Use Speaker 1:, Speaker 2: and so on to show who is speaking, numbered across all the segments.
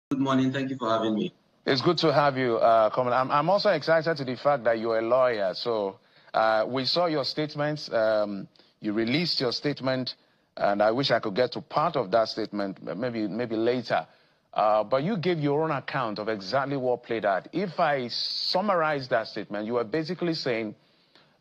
Speaker 1: Good morning. Thank you for having me.
Speaker 2: It's good to have you, Comrade. I'm also excited to the fact that you're a lawyer. So we saw your statements. You released your statement, and I wish I could get to part of that statement, maybe later. But you gave your own account of exactly what played out. If I summarize that statement, you were basically saying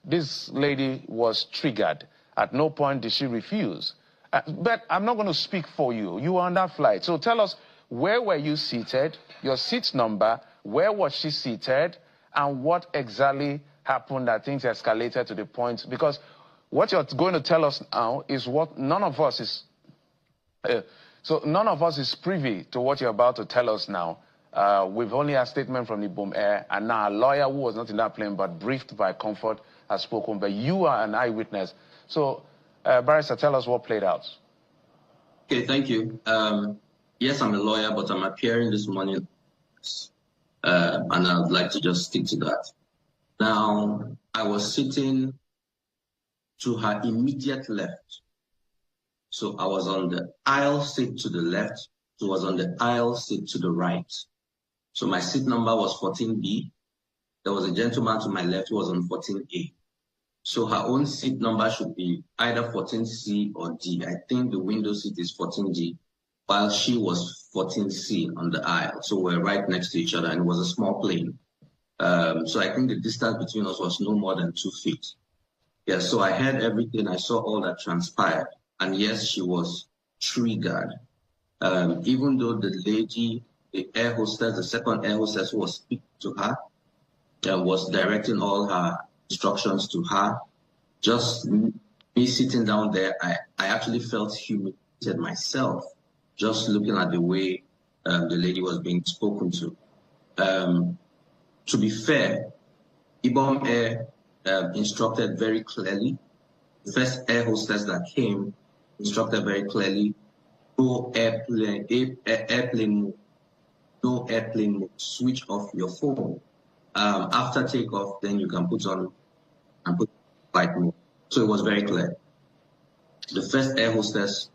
Speaker 2: this lady was triggered. At no point did she refuse. But I'm not going to speak for you. You were on that flight. So tell us, where were you seated, your seat number, where was she seated, and what exactly happened that things escalated to the point? Because what you're going to tell us now is what none of us is... so none of us is privy to what you're about to tell us now. We've only had a statement from Ibom Air, and now a lawyer who was not in that plane but briefed by Comfort has spoken, but you are an eyewitness. So, Barrister, tell us what played out.
Speaker 1: Okay, thank you. Yes, I'm a lawyer, but I'm appearing this morning, and I'd like to just stick to that. Now, I was sitting to her immediate left. So I was on the aisle seat to the left. She was on the aisle seat to the right. So my seat number was 14B. There was a gentleman to my left who was on 14A. So her own seat number should be either 14C or D. I think the window seat is 14D, while she was 14C on the aisle. So we're right next to each other, and it was a small plane. So I think the distance between us was no more than 2 feet. Yeah, so I heard everything. I saw all that transpired. And yes, she was triggered. Even though the lady, the air hostess, the second air hostess who was speaking to her, was directing all her instructions to her, just me sitting down there, I actually felt humiliated myself, just looking at the way the lady was being spoken to. To be fair, Ibom Air instructed very clearly. The first air hostess that came instructed very clearly, no airplane mode, switch off your phone. After takeoff, then you can put on and put flight mode. So it was very clear. The first air hostess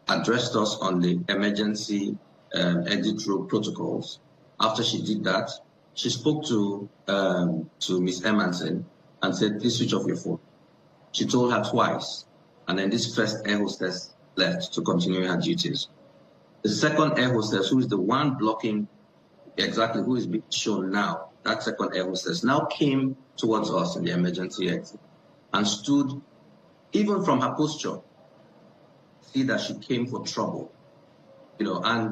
Speaker 1: addressed us on the emergency exit road protocols. After she did that, she spoke to Miss Emmanson and said, please switch off your phone. She told her twice, and then this first air hostess left to continue her duties. The second air hostess, who is the one blocking exactly who is being shown now, that second air hostess now came towards us in the emergency exit and stood, even from her posture, see that she came for trouble, and